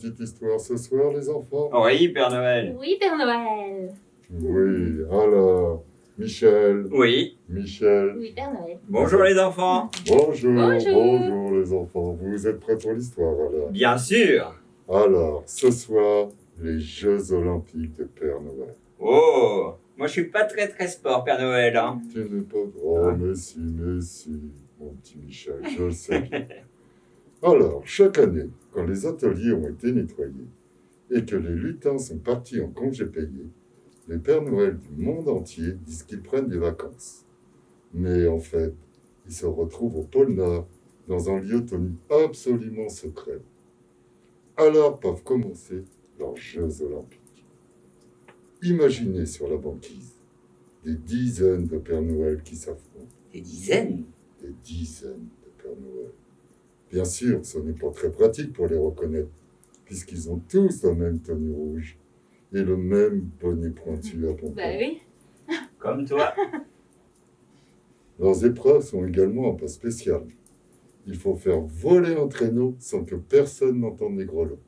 petite histoire ce soir, les enfants? Oui, Père Noël. Oui, Père Noël. Oui, alors, Michel, Oui. Michel. Oui, Père Noël. Bonjour les enfants. Bonjour, Bonjour. bonjour les enfants. Vous êtes prêts pour l'histoire alors? Bien sûr. Alors, ce soir, les Jeux Olympiques de Père Noël. Oh, moi je suis pas très sport, Père Noël. Hein. Tu n'es pas... Oh, mais si, mon petit Michel, je le sais bien. Alors, chaque année, quand les ateliers ont été nettoyés et que les lutins sont partis en congé payé, les Pères Noël du monde entier disent qu'ils prennent des vacances. Mais en fait, ils se retrouvent au pôle Nord, dans un lieu tenu absolument secret. Alors peuvent commencer leurs Jeux Olympiques. Imaginez sur la banquise des dizaines de Pères Noël qui s'affrontent. Des dizaines. Des dizaines de Pères Noël. Bien sûr, ce n'est pas très pratique pour les reconnaître, puisqu'ils ont tous la même tenue rouge et le même bonnet pointu à pompons. Bah oui. Comme toi. Leurs épreuves sont également un peu spéciales. Il faut faire voler un traîneau sans que personne n'entende les grelots.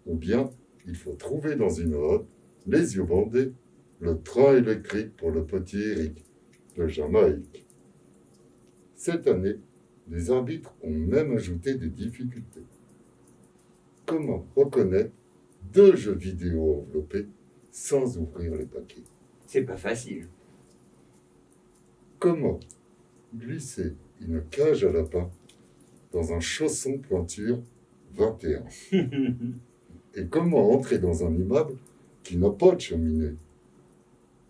Ou bien, il faut trouver dans une hotte, les yeux bandés, le train électrique pour le petit Eric, de Jamaïque. Cette année, les arbitres ont même ajouté des difficultés. Comment reconnaître 2 jeux vidéo enveloppés sans ouvrir les paquets? C'est pas facile. Comment glisser une cage à lapin dans un chausson pointure 21? Et comment entrer dans un immeuble qui n'a pas de cheminée?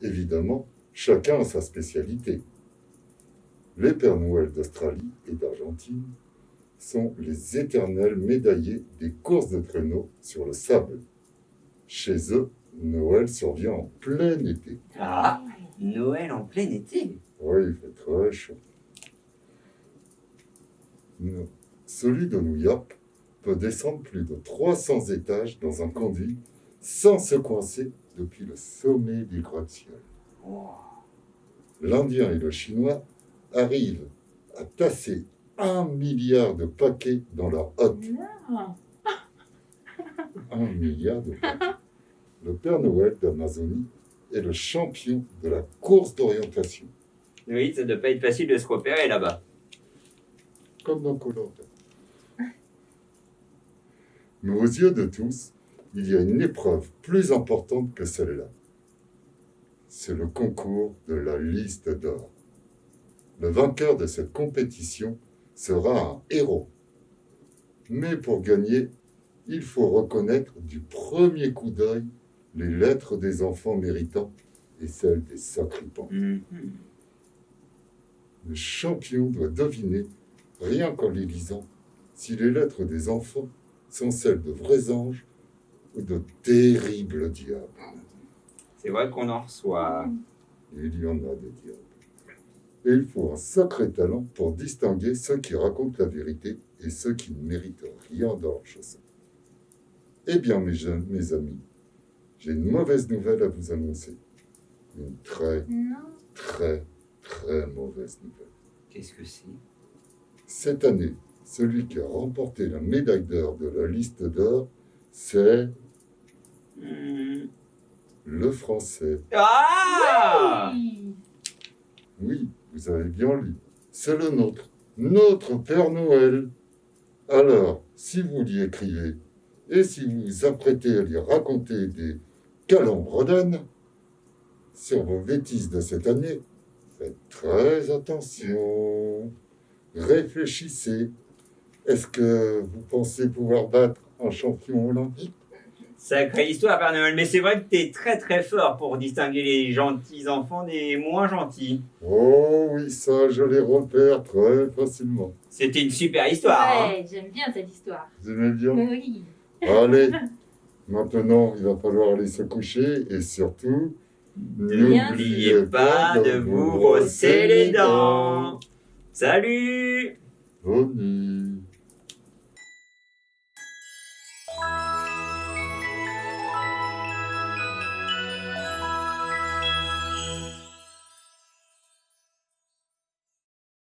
Évidemment, chacun a sa spécialité. Les Pères Noël d'Australie et d'Argentine sont les éternels médaillés des courses de traîneau sur le sable. Chez eux, Noël survient en plein été. Ah, Noël en plein été. Oui, il fait très chaud. Non. Celui de New York peut descendre plus de 300 étages dans un conduit sans se coincer depuis le sommet des gratte-ciel. Oh. L'Indien et le Chinois arrivent à tasser 1 milliard de paquets dans leur hotte. Non. 1 milliard de paquets. Le Père Noël d'Amazonie est le champion de la course d'orientation, Oui, ça doit pas être facile de se repérer là-bas. comme dans Koh-Lanta. Mais aux yeux de tous, il y a une épreuve plus importante que celle-là. C'est le concours de la liste d'or. Le vainqueur de cette compétition sera un héros. Mais pour gagner, il faut reconnaître du premier coup d'œil les lettres des enfants méritants et celles des sacripants. Mhm. Le champion doit deviner, rien qu'en les lisant, si les lettres des enfants sont celles de vrais anges ou de terribles diables. C'est vrai qu'on en reçoit. Il y en a des diables. Et il faut un sacré talent pour distinguer ceux qui racontent la vérité et ceux qui ne méritent rien dans leur chanson. Eh bien, mes amis, j'ai une mauvaise nouvelle à vous annoncer. Une très mauvaise nouvelle. Qu'est-ce que c'est? Cette année, celui qui a remporté la médaille d'or de la liste d'or, c'est le Français. Ah! Oui. Oui, vous avez bien lu. C'est le nôtre, notre Père Noël. Alors, si vous l'y écrivez, et si vous vous apprêtez à lui raconter des calembredaines sur vos bêtises de cette année, faites très attention. Réfléchissez. Est-ce que vous pensez pouvoir battre un champion olympique? Sacrée histoire, Père Noël, mais c'est vrai que t'es très fort pour distinguer les gentils enfants des moins gentils. Oh oui, ça, je les repère très facilement. C'était une super histoire. Ouais, j'aime bien cette histoire. Vous aimez bien? Oui. Allez, maintenant, il va falloir aller se coucher et surtout, N'oubliez pas de vous brosser les dents. Salut! Bonne nuit.